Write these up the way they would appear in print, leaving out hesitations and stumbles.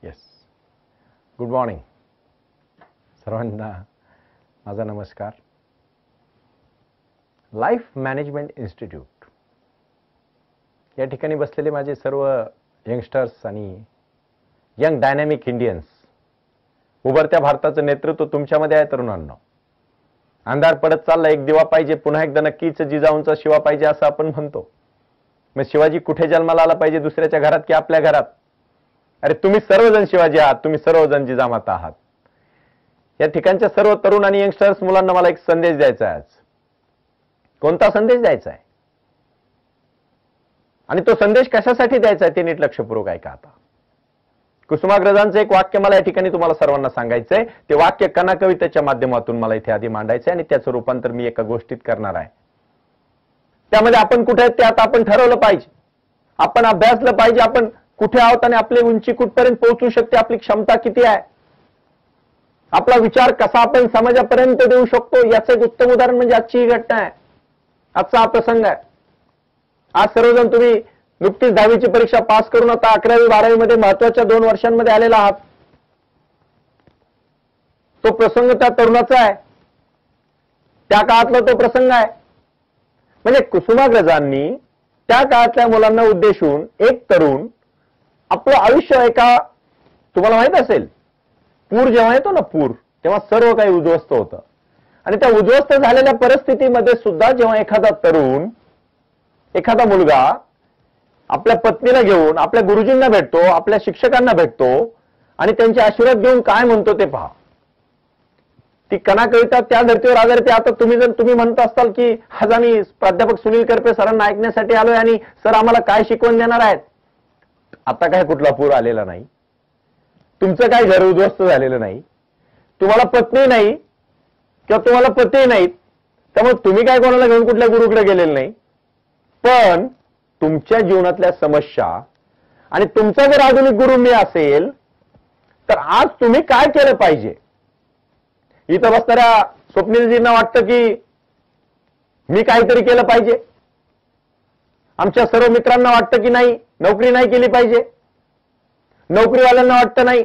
Yes. Good morning सर्वांना. माझा नमस्कार. लाईफ मॅनेजमेंट इन्स्टिट्यूट या ठिकाणी बसलेले माझे सर्व यंगस्टर्स आणि यंग डायनॅमिक इंडियन्स, उभरत्या भारताचं नेतृत्व तुमच्यामध्ये आहे तरुणांनो. अंधार पडत चालला, एक दिवा पाहिजे, पुन्हा एकदा नक्कीच जिजाऊंचा शिवा पाहिजे असं आपण म्हणतो. मग शिवाजी कुठे जन्माला आला पाहिजे, दुसऱ्याच्या घरात की आपल्या घरात? अरे तुम्ही सर्वजण शिवाजी आहात, तुम्ही सर्वजण जिजामाता आहात. या ठिकाणच्या सर्व तरुण आणि यंगस्टर्स मुलांना मला एक संदेश द्यायचा आहे आज. कोणता संदेश द्यायचा आहे आणि तो संदेश कशासाठी द्यायचा आहे ते नीट लक्षपूर्वक ऐका. आता कुसुमाग्रजांचं एक वाक्य मला या ठिकाणी तुम्हाला सर्वांना सांगायचंय. ते वाक्य कणा कवितेच्या माध्यमातून मला इथे आधी मांडायचंय आणि त्याचं रूपांतर मी एका गोष्टीत करणार आहे. त्यामध्ये आपण कुठे आहेत ते आता आपण ठरवलं पाहिजे, आपण अभ्यासलं पाहिजे, आपण कुठे आहोत आणि आपली उंची कुठपर्यंत पोहोचू शकते, आपली क्षमता किती आहे, आपला विचार कसा आपण समाजापर्यंत देऊ शकतो याचं एक उत्तम उदाहरण म्हणजे आजची ही घटना आहे, आजचा हा प्रसंग आहे. आज सर्वजण तुम्ही नुकतीच 10वीची परीक्षा पास करून आता 11वी 12वी मध्ये महत्वाच्या 2 वर्षांमध्ये आलेला आहात. तो प्रसंग त्या तरुणाचा आहे, त्या काळातला तो प्रसंग आहे. म्हणजे कुसुमाग्रजांनी त्या काळातल्या मुलांना उद्देशून एक तरुण आपलं आयुष्य एका, तुम्हाला माहित असेल पूर जेव्हा येतो ना, पूर, तेव्हा सर्व काही उद्ध्वस्त होतं. आणि त्या उद्ध्वस्त झालेल्या परिस्थितीमध्ये सुद्धा जेव्हा एखादा तरुण, एखादा मुलगा आपल्या पत्नीला घेऊन आपल्या गुरुजींना भेटतो, आपल्या शिक्षकांना भेटतो आणि त्यांचे आशीर्वाद घेऊन काय म्हणतो ते पहा. ती कणा कविता त्या धर्तीवर आधारित. आता तुम्ही म्हणत असताल की आज आम्ही प्राध्यापक सुनील करपे सरांना ऐकण्यासाठी आलोय आणि सर आम्हाला काय शिकवण देणार आहेत. आता काय कुठला पूर आलेला नाही, तुमचं काय घर उद्ध्वस्त झालेलं नाही, तुम्हाला पत्नी नाही किंवा तुम्हाला पती नाहीत, त्यामुळे तुम्ही काय कोणाला घेऊन कुठल्या गुरुकडे गेलेले नाही. पण तुमच्या जीवनातल्या समस्या आणि तुमचा जर आधुनिक गुरु मी असेल तर आज तुम्ही काय केलं पाहिजे. इथं बसणाऱ्या स्वप्नीलजींना वाटतं की मी काहीतरी केलं पाहिजे, आमच्या सर्व मित्रांना वाटतं की नाही नोकरी नाही केली पाहिजे, नोकरीवाल्यांना वाटतं नाही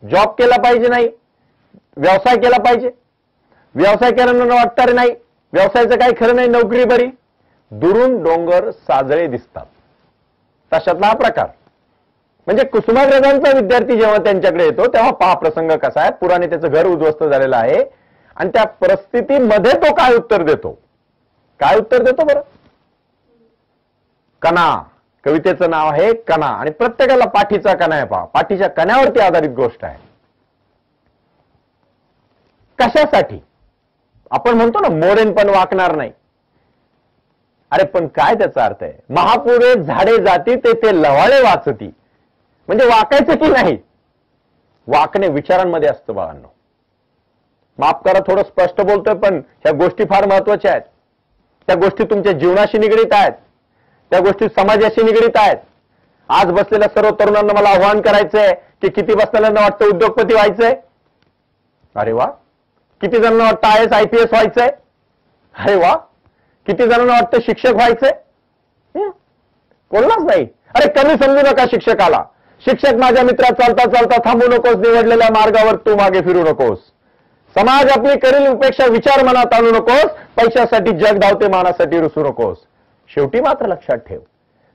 जॉब केला पाहिजे, नाही व्यवसाय केला पाहिजे, व्यवसाय केल्यानं वाटतं रे नाही व्यवसायाचं काही खरं नाही, नोकरी बरी. दुरून डोंगर साजळे दिसतात, तशातला हा प्रकार. म्हणजे कुसुमाग्रजांचा विद्यार्थी जेव्हा त्यांच्याकडे येतो तेव्हा पहा प्रसंग कसा आहे. पुराने त्याचं घर उद्ध्वस्त झालेलं आहे आणि त्या परिस्थितीमध्ये तो काय उत्तर देतो, काय उत्तर देतो बरं. कणा, कवितेचं नाव आहे कणा आणि प्रत्येकाला पाठीचा कणा आहे पहा. पाठीच्या कण्यावरती आधारित गोष्ट आहे. कशासाठी आपण म्हणतो ना मोरेन पण वाकणार नाही. अरे पण काय त्याचा अर्थ आहे. महापुरे झाडे जाती ते लवाळे वाचती. म्हणजे वाकायचं की नाही, वाकणे विचारांमध्ये असतं बाळांनो. माफ करा थोडं स्पष्ट बोलतोय पण ह्या गोष्टी फार महत्वाच्या आहेत. त्या गोष्टी तुमच्या जीवनाशी निगडीत आहेत, त्या गोष्टी समाजाशी निगडीत आहेत. आज बसलेल्या सर्व तरुणांना मला आव्हान करायचंय की किती बसलेल्यांना वाटतं उद्योगपती व्हायचंय. अरे वा. किती जणांना वाटतं IAS IPS व्हायचंय. अरे वा. किती जणांना वाटतं शिक्षक व्हायचंय. बोललाच नाही. अरे कमी समजू नका शिक्षकाला. शिक्षक माझ्या मित्रा चालता चालता थांबू नकोस, निवडलेल्या मार्गावर तू मागे फिरू नकोस. समाज आपली करील उपेक्षा विचार मनात आणू नकोस. पैशासाठी जग धावते, मानासाठी रुसू नकोस. शेवटी मात्र लक्षात ठेव,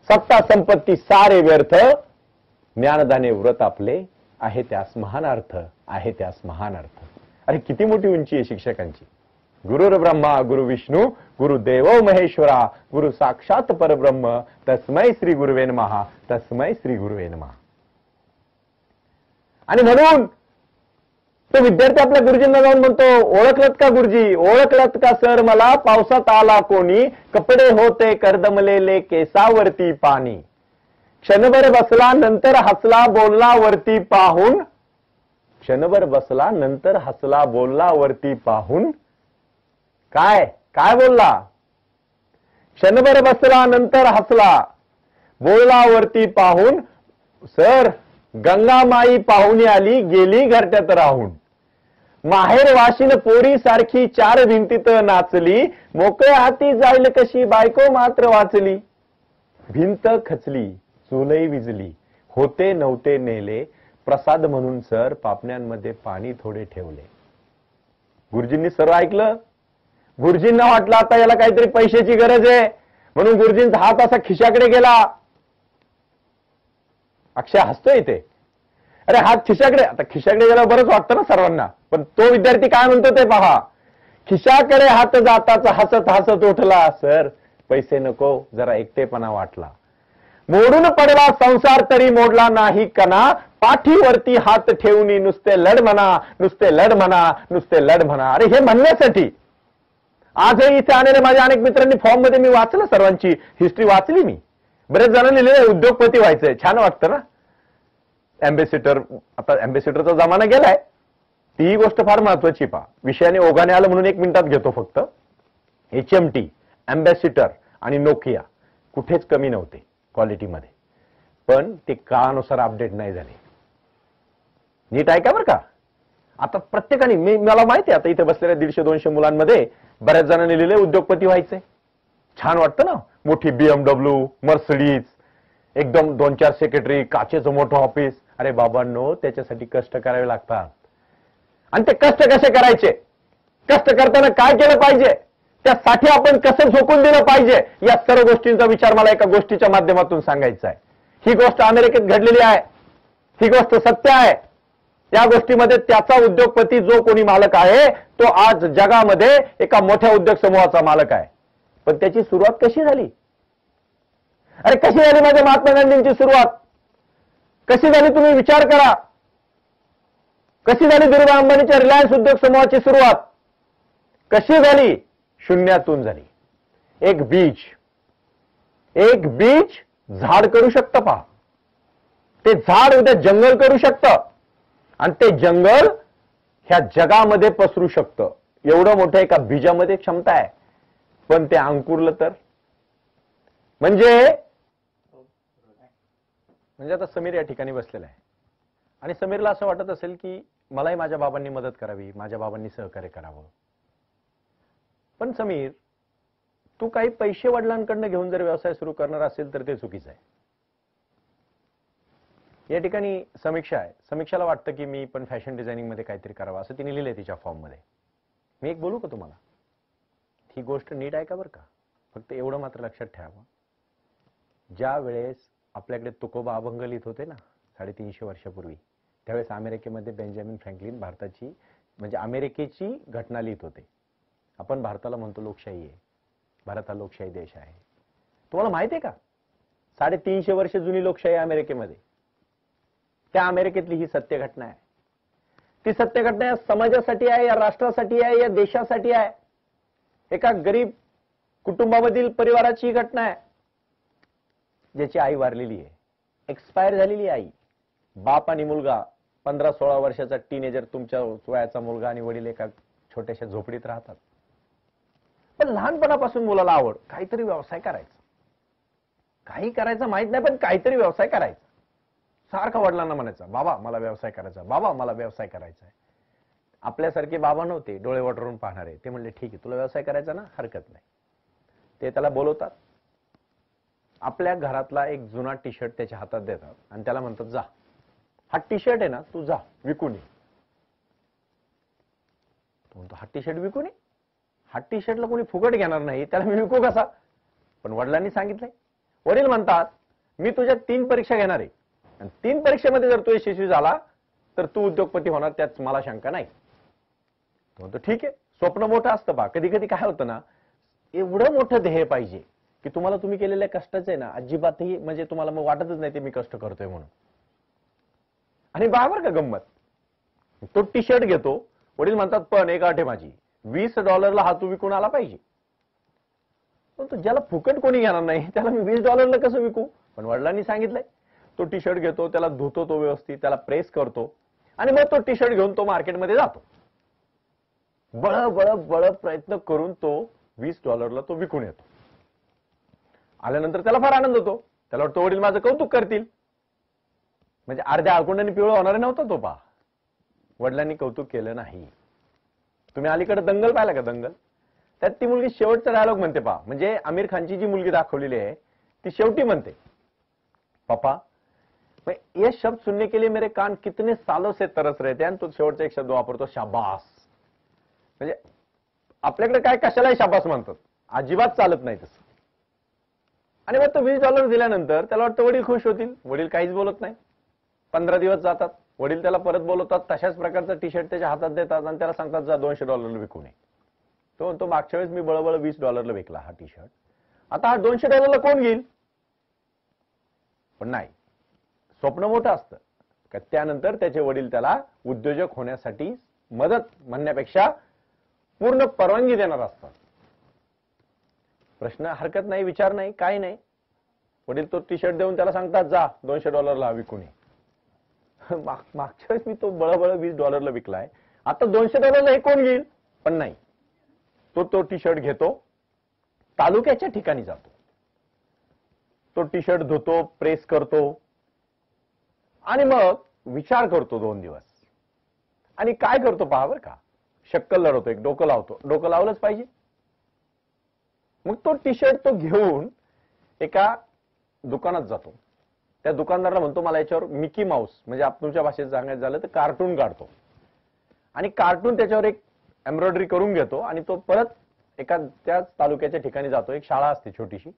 सत्ता संपत्ती सारे व्यर्थ, ज्ञानदाने व्रत आपले आहे त्यास महान अर्थ, आहे त्यास महान अर्थ. अरे किती मोठी उंची आहे शिक्षकांची. गुरुर ब्रह्मा गुरु विष्णू गुरुदेवो महेश्वरा गुरु साक्षात परब्रह्म तस्मै श्री गुरुवे नमः, तस्मै श्री गुरुवे नमः. आणि म्हणून तो विद्यार्थी आपल्या गुरुजींना जाऊन म्हणतो, ओळखलत का गुरुजी, ओळखलत का सर मला, पावसात आला कोणी, कपडे होते कर्दमलेले केसावरती पाणी. क्षणभर बसला नंतर हसला बोलला वरती पाहून, क्षणभर बसला नंतर हसला बोलला वरती पाहून. काय काय बोलला. क्षणभर बसला नंतर हसला बोलला वरती पाहून. सर गंगामाई पाहुणी आली गेली घरट्यात राहून. माहेर वाशिन पोरी सारखी 4 भिंतीत नाचली, मोकळ्या हाती जाईल कशी बायको मात्र वाचली. भिंत खचली चुलई विजली, होते नव्हते नेले प्रसाद म्हणून सर पापण्यांमध्ये पाणी थोडे ठेवले. गुरुजींनी सर्व ऐकलं. गुरुजींना वाटलं आता याला काहीतरी पैशाची गरज आहे, म्हणून गुरुजींचा हात असा खिशाकडे गेला. अक्षय हसतोय इथे. अरे हात खिशाकडे, आता खिशाकडे गेला बरंच वाटतं ना सर्वांना, पण तो विद्यार्थी काय म्हणतो ते पहा. खिशाकडे हात जाताच हसत हसत उठला, सर पैसे नको, जरा एकटेपणा वाटला. मोडून पडला संसार तरी मोडला नाही कणा, पाठीवरती हात ठेवून नुसते लढ म्हणा, नुसते लढ म्हणा, नुसते लढ म्हणा. अरे हे म्हणण्यासाठी आजही इथे आलेले माझ्या अनेक मित्रांनी फॉर्म मध्ये मी वाचलं, सर्वांची हिस्ट्री वाचली मी. बरेच जणांनी लिहिले उद्योगपती व्हायचंय, छान वाटतं ना. अँबेसिडर, आता अँबेसिडरचा जमाना गेलाय. ती गोष्ट फार महत्वाची पहा. विषयाने ओघाने आलं म्हणून 1 मिनिटात घेतो फक्त. HMT, अँबेसिडर आणि नोकिया कुठेच कमी नव्हते क्वालिटीमध्ये, पण ते काळानुसार अपडेट नाही झाले. नीट ऐका बरं का. आता प्रत्येकाने, मला माहिती आहे आता इथे बसलेल्या 150-200 मुलांमध्ये बऱ्याच जणांनी लिहिले उद्योगपती व्हायचे. छान वाटतं ना. मोठी BMW, मर्सिडीज, एकदम 2-4 सेक्रेटरी, काचेचं मोठं ऑफिस. अरे बाबांनो, त्याच्यासाठी कष्ट करावे लागतात. आणि ते कष्ट कसे करायचे, कष्ट करताना काय केलं पाहिजे, त्यासाठी आपण कसं झोकून दिलं पाहिजे, या सर्व गोष्टींचा विचार मला एका गोष्टीच्या माध्यमातून सांगायचा आहे. ही गोष्ट अमेरिकेत घडलेली आहे, ही गोष्ट सत्य आहे. या गोष्टीमध्ये त्याचा उद्योगपती जो कोणी मालक आहे तो आज जगामध्ये एका मोठ्या उद्योग समूहाचा मालक आहे. पण त्याची सुरुवात कशी झाली? अरे कशी झाली माझ्या महात्मा गांधींची सुरुवात? कशी झाली तुम्ही विचार करा. कशी झाली धीरूभाई अंबानीच्या रिलायन्स उद्योग समूहाची सुरुवात? कशी झाली? शून्यातून झाली. एक बीज झाड करू शकतं पहा. ते झाड उद्या जंगल करू शकतं, आणि ते जंगल ह्या जगामध्ये पसरू शकतं. एवढं मोठं एका बीजामध्ये क्षमता आहे. पण ते अंकुरलं तर, म्हणजे आता समीर या ठिकाणी बसलेला आहे आणि समीरला असं वाटत असेल की मलाही माझ्या बाबांनी मदत करावी, माझ्या बाबांनी सहकार्य करावं. पण समीर, तू काही पैसे वडिलांकडनं घेऊन जर व्यवसाय सुरू करणार असेल तर ते चुकीचं आहे. या ठिकाणी समीक्षा आहे. समीक्षाला वाटतं की मी पण फॅशन डिझायनिंग मध्ये काहीतरी करावं, असं तिने लिहिलंय तिच्या फॉर्म मध्ये. मी एक बोलू का तुम्हाला? ही गोष्ट नीट ऐका बरं का. फक्त एवढं मात्र लक्षात ठेवा, ज्या वेळेस आपल्याकडे तुकोबा अभंग लिहित होते ना 350 वर्षापूर्वी, त्यावेळेस अमेरिकेमध्ये बेंजामिन फ्रँकलिन भारताची म्हणजे अमेरिकेची घटना लिहित होते. आपण भारताला म्हणतो लोकशाही आहे, भारत हा लोकशाही देश आहे. तुम्हाला माहिती आहे का 350 वर्ष जुनी लोकशाही अमेरिकेमध्ये. त्या अमेरिकेतली ही सत्य घटना आहे. ती सत्य घटना या समाजासाठी आहे, या राष्ट्रासाठी आहे, या देशासाठी आहे. एका गरीब कुटुंबामधील परिवाराची घटना आहे, ज्याची आई वारलेली आहे, एक्सपायर झालेली आई. बाप आणि मुलगा, 15-16 वर्षाचा टीनेजर, तुमच्या वयाचा मुलगा आणि वडील एका छोट्याशा झोपडीत राहतात. पण लहानपणापासून मुलाला आवड काहीतरी व्यवसाय करायचा. काही करायचं माहित नाही, पण काहीतरी व्यवसाय करायचा. सारखा वडिलांना म्हणायचा, बाबा मला व्यवसाय करायचा, बाबा मला व्यवसाय करायचा आहे. आपल्यासारखे बाबा नव्हते डोळे वटरून पाहणारे. ते म्हणले ठीक आहे, तुला व्यवसाय करायचा ना, हरकत नाही. ते त्याला बोलवतात, आपल्या घरातला एक जुना टी शर्ट त्याच्या हातात देतात आणि त्याला म्हणतात, जा हा टी शर्ट आहे ना, तू जा विकून ये. तो म्हणतो, हा टी शर्ट विकून ये? हा टी शर्टला कोणी फुकट घेणार नाही, त्याला मी विकू कसा? पण वडिलांनी सांगितलंय. वडील म्हणतात, मी तुझ्या 3 परीक्षा घेणार आहे आणि 3 परीक्षेमध्ये जर तू यशस्वी झाला तर तू उद्योगपती होणार, त्यात मला शंका नाही. तो म्हणतो ठीक आहे. स्वप्न मोठं असतं बा. कधी कधी काय होतं ना, एवढं मोठं ध्येय पाहिजे की तुम्हाला तुम्ही केलेल्या कष्टाचं आहे ना अजिबातही म्हणजे तुम्हाला मग वाटतच नाही ते मी कष्ट करतोय म्हणून. आणि बरोबर का गंमत, तो टी शर्ट घेतो. वडील म्हणतात, पण एक अट आहे माझी, $20 हा तू विकून आला पाहिजे. पण ज्याला फुकट कोणी घेणार नाही त्याला मी $20 कसं विकू? पण वडिलांनी सांगितलंय. तो टी शर्ट घेतो, त्याला धुतो तो व्यवस्थित, त्याला प्रेस करतो आणि मग तो टी शर्ट घेऊन तो मार्केटमध्ये जातो. बळ प्रयत्न करून तो $20 तो विकून येतो. आल्यानंतर त्याला फार आनंद होतो. त्याला वाटतं वडील माझं कौतुक करतील. म्हणजे अर्ध्या आळकुंडाने पिवळं होणारे नव्हता तो पहा. वडिलांनी कौतुक केलं नाही. तुम्ही अलीकडे दंगल पाहिला का? दंगल, त्यात ती मुलगी शेवटचा डायलॉग म्हणते पहा. म्हणजे आमिर खानची जी मुलगी दाखवलेली आहे ती शेवटी म्हणते, पप्पा ये शब्द सुनने के लिए मेरे कान कितने सालों से तरस रहे थे आणि तो शेवटचा एक शब्द वापरतो, शाबास. म्हणजे आपल्याकडे काय कशालाही शाबास म्हणतात, अजिबात चालत नाही तसं. आणि मग तो $20 दिल्यानंतर त्याला वाटतं वडील खुश होतील. वडील काहीच बोलत नाही. 15 दिवस जातात. वडील त्याला परत बोलवतात, तशाच प्रकारचा टी शर्ट त्याच्या हातात देतात आणि त्याला सांगतात जा $200 विकू नये. तो म्हणतो मागच्या वेळेस मी बळबळ $20 विकला हा टी शर्ट, आता हा $200 कोण घेईल. पण नाही, स्वप्न मोठं असतं का त्यानंतर त्याचे वडील त्याला उद्योजक होण्यासाठी मदत म्हणण्यापेक्षा पूर्ण परवानगी देणार असतात. प्रश्न हरकत नाही, विचार नाही, काही नाही. वडील तो टी शर्ट देऊन त्याला सांगतात जा $200 विकू नये. मागच्या वेळेस मी तो बळबळ $20 विकलाय, आता $200 हे कोण घेईल. पण नाही, तो टी शर्ट घेतो, तालुक्याच्या ठिकाणी जातो, तो टी शर्ट धुतो, प्रेस करतो आणि मग विचार करतो 2 दिवस. आणि काय करतो पहा बरं का, शक्कल लढवतो, एक डोकं लावतो. डोकं लावलंच पाहिजे. मग तो टी शर्ट तो घेऊन एका दुकानात जातो. त्या दुकानदाराला म्हणतो मला याच्यावर मिकी माऊस, म्हणजे तुमच्या भाषेत सांगायचं झालं तर कार्टून काढतो. आणि कार्टून त्याच्यावर एक एम्ब्रॉयडरी करून घेतो आणि तो परत एका त्याच तालुक्याच्या ठिकाणी जातो. एक शाळा असते छोटीशी,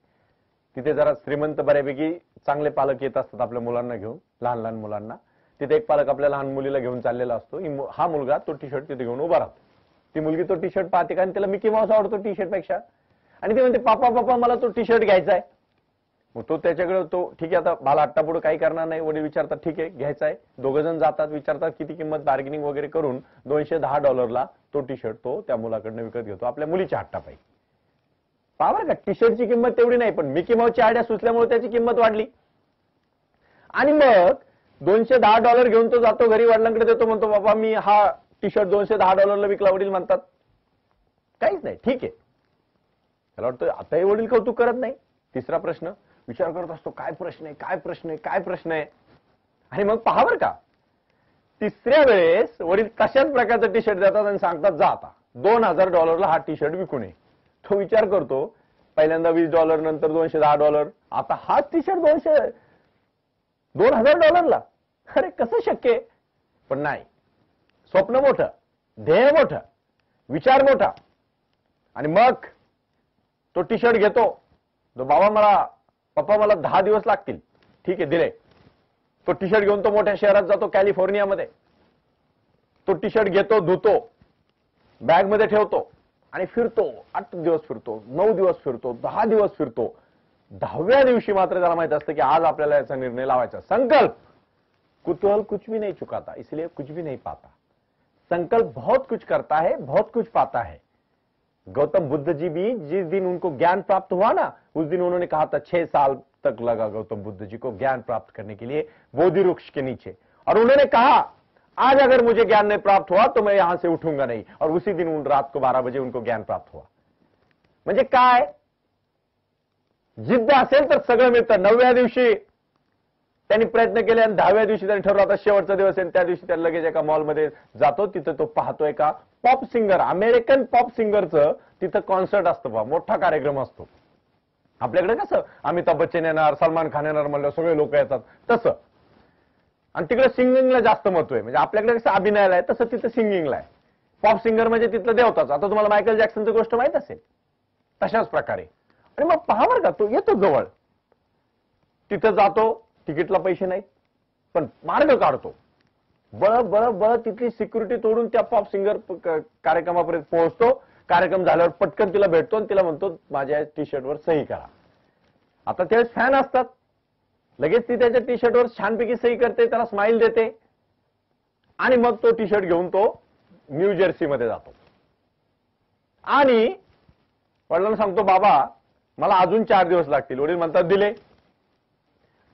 तिथे जरा श्रीमंत बऱ्यापैकी चांगले पालक येत असतात आपल्या मुलांना घेऊन, लहान लहान मुलांना. तिथे एक पालक आपल्या लहान मुलीला घेऊन चाललेला असतो. हा मुलगा तो टी शर्ट तिथे घेऊन उभा राहतो. ती मुलगी तो टी शर्ट पाहते कारण त्याला मिकी माऊस आवडतो टी शर्ट पेक्षा, आणि ती म्हणते पापा पापा मला तो टी शर्ट घ्यायचा आहे. मग तो त्याच्याकडे तो ठीक आहे, आता मला आट्टापुढे काही करणार नाही. वडील विचारतात ठीक आहे घ्यायचा आहे. दोघं जण जातात, विचारतात किती किंमत, बार्गेनिंग वगैरे करून $210 तो टी शर्ट तो त्या मुलाकडनं विकत घेतो आपल्या मुलीच्या हट्टापायी. पावर का टी शर्टची किंमत तेवढी नाही, पण मिकी माऊसची आयडिया सुचल्यामुळे त्याची किंमत वाढली. आणि मग $210 घेऊन तो जातो घरी, वडिलांकडे देतो, म्हणतो बाबा मी हा टी शर्ट $210 विकला. वडील म्हणतात काहीच नाही, ठीक आहे. त्याला वाटतं आताही वडील कौतुक करत नाही. तिसरा प्रश्न विचार करत असतो, काय प्रश्न आहे, काय प्रश्न आहे, काय प्रश्न आहे. आणि मग पहा बरं का, तिसऱ्या वेळेस वडील तशाच प्रकारचा टी शर्ट देतात आणि सांगतात जा आता $2000 हा टी शर्ट विकू नये. तो विचार करतो, पहिल्यांदा $20, नंतर $210, आता हा टी शर्ट $2000. अरे कसं शक्य आहे. पण नाही, स्वप्न मोठं, ध्येय मोठं, विचार मोठा. आणि मग तो टी शर्ट घेतो. तो बाबा पप्पा मला 10 दिवस लागतील. ठीक आहे दिले. तो टी शर्ट घेऊन तो मोठ्या शहरात जातो, कॅलिफोर्नियामध्ये. तो टी शर्ट घेतो, धुतो, बॅग मध्ये ठेवतो आणि फिरतो. 8 दिवस फिरतो, 9 दिवस फिरतो, 10 दिवस फिरतो. 10व्या दिवशी मात्र त्याला माहित असतं की आज आपल्याला याचा निर्णय लावायचा. संकल्प, कुतूहल कुछ भी नहीं चुकाता, इसलिए कुछ भी नहीं पाता. संकल्प बहुत कुछ करता है, बहुत कुछ पाता है. गौतम बुद्ध जी भी जिस दिन उनको ज्ञान प्राप्त हुआ ना, उस दिन उन्होंने कहा था 6 साल तक लगा गौतम बुद्ध जी को ज्ञान प्राप्त करने के लिए बोधि वृक्ष के नीचे. और उन्होंने कहा आज अगर मुझे ज्ञान नहीं प्राप्त हुआ तो मैं यहां से उठूंगा नहीं. और उसी दिन उन रात को 12 बजे उनको ज्ञान प्राप्त हुआ. म्हणजे काय, जिद्द असेल तर सगळं मिळतं. 9व्या दिवशी त्यांनी प्रयत्न केले आणि 10व्या दिवशी त्यांनी ठरवलं आता शेवटचा दिवस आहे. त्या दिवशी त्याला लगेच एका मॉलमध्ये जातो. तिथं तो पाहतोय का पॉप सिंगर, अमेरिकन पॉप सिंगरचं तिथं कॉन्सर्ट असतं बा, मोठा कार्यक्रम असतो. आपल्याकडे कसं अमिताभ बच्चन येणार, सलमान खान येणार म्हणलं सगळे लोक येतात तसं. आणि तिकडे सिंगिंगला जास्त महत्व आहे. म्हणजे आपल्याकडे कसं अभिनयाला आहे तसं तिथं सिंगिंगला आहे. पॉप सिंगर म्हणजे तिथलं देवताच. आता तुम्हाला मायकल जॅक्सनची गोष्ट माहित असेल, तशाच प्रकारे. आणि मग पहा बरं का, तो येतो जवळ, तिथं जातो, तिकीटला पैसे नाहीत पण मार्ग काढतो. बळ तिथली सिक्युरिटी तोडून त्या पॉप सिंगर कार्यक्रमापर्यंत पोहोचतो. कार्यक्रम झाल्यावर पटकन तिला भेटतो आणि तिला म्हणतो माझ्या टी शर्टवर सही करा. आता त्यावेळेस फॅन असतात, लगेच ती त्याच्या टी शर्टवर छानपैकी सही करते, त्याला स्माइल देते आणि मग तो टी शर्ट घेऊन तो न्यू जर्सी मध्ये जातो. आणि वडिलांना सांगतो बाबा मला अजून 4 दिवस लागतील. वडील म्हणतात दिले.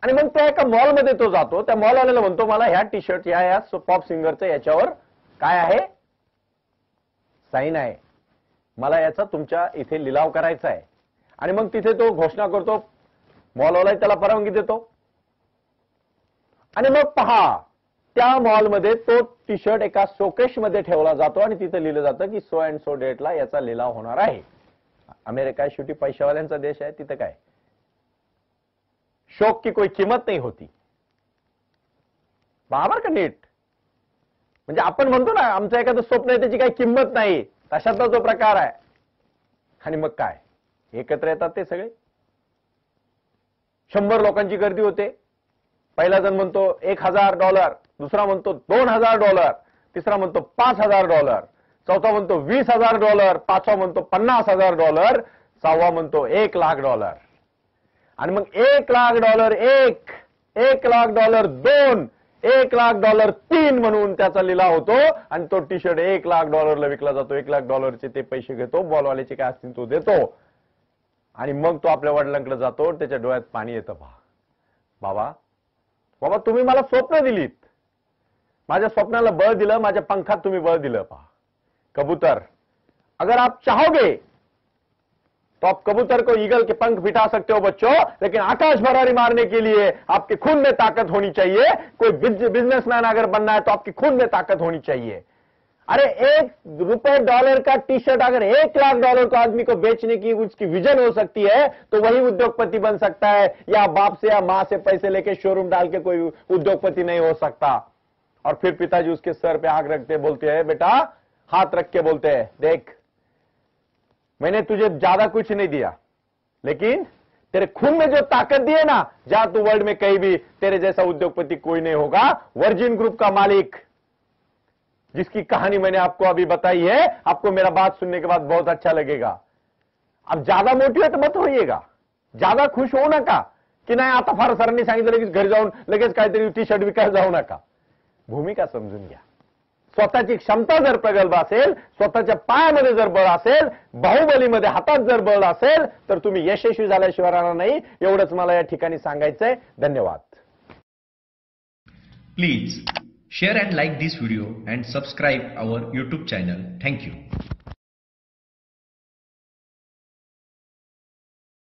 आणि मग त्या एका मॉलमध्ये तो जातो. त्या मॉलवाल्याला म्हणतो मला ह्या टी शर्ट या पॉप सिंगरचं याच्यावर काय आहे, साईन आहे, मला याचा तुमच्या इथे लिलाव करायचा आहे. आणि मग तिथे तो घोषणा करतो, मॉलवाला त्याला परवानगी देतो. आणि मग पहा त्या मॉलमध्ये तो टी शर्ट एका शोकेशमध्ये ठेवला जातो आणि तिथे लिहिलं जातं की सो अँड सो डेटला याचा लिलाव होणार आहे. अमेरिका शेवटी पैशावाल्यांचा देश आहे, तिथं काय शौक की कोई किंमत नहीं होती. बरोबर का नीट. म्हणजे आपण म्हणतो ना आमचं एखादं स्वप्न आहे त्याची काही किंमत नाही, तशातला जो प्रकार आहे. आणि मग काय एकत्र येतात ते सगळे. 100 लोकांची गर्दी होते. पहिला जण म्हणतो $1000, दुसरा म्हणतो $2000, तिसरा म्हणतो $5000, चौथा म्हणतो $20000, पाचवा म्हणतो $50000, सहावा म्हणतो $1,00,000. आणि मग $1,00,000 एक, $1,00,000 दोन, $1,00,000 तीन म्हणून त्याचा लिलाव होतो आणि तो टी शर्ट $1,00,000 विकला जातो. $1,00,000 ते पैसे घेतो, बॉलवाल्याचे काय असतील तो देतो आणि मग तो आपल्या वडिलांकडे जातो. त्याच्या डोळ्यात पाणी येतं. बाबा बाबा तुम्ही मला स्वप्न दिलीत, माझ्या स्वप्नाला बळ दिलं, माझ्या पंखात तुम्ही बळ दिलं. कबूतर, अगर आप चाहोगे तो आप कबूतर को ईगल के पंख बिठा सकते हो बच्चों, लेकिन आकाश भरारी मारने के लिए आपके खून में ताकत होनी चाहिए. कोई बिजनेसमैन अगर बनना है तो आपके खून में ताकत होनी चाहिए. अरे $1 का टी शर्ट अगर $1,00,000 को आदमी को बेचने की उसकी विजन हो सकती है तो वही उद्योगपति बन सकता है. या बाप से या मां से पैसे लेके शोरूम डाल के कोई उद्योगपति नहीं हो सकता. और फिर पिताजी उसके सर पे आग रखते बोलते हैं, बेटा हाथ रख के बोलते हैं, देख मैंने तुझे ज्यादा कुछ नहीं दिया, लेकिन तेरे खून में जो ताकत दी है ना, जा तू वर्ल्ड में कहीं भी तेरे जैसा उद्योगपति कोई नहीं होगा. वर्जिन ग्रुप का मालिक, जिसकी कहानी मैंने आपको अभी बताई है, आपको मेरा बात सुनने के बाद बहुत अच्छा लगेगा. अब ज्यादा मोटिवेट मत होइएगा, ज्यादा खुश होऊ नका की नाही आता फार सरांनी सांगितलं लगेच घरी जाऊन लगेच काहीतरी टी शर्ट विकायला जाऊ नका. भूमिका समजून घ्या. स्वतःची क्षमता जर प्रगल्भ असेल, स्वतःच्या पायामध्ये जर बळ असेल, बाहुबलीमध्ये हातात जर बळ असेल तर तुम्ही यशस्वी झाल्याशिवाय राहणार नाही. एवढंच मला या ठिकाणी सांगायचंय. धन्यवाद. Please share and like this video and subscribe our YouTube channel. Thank you.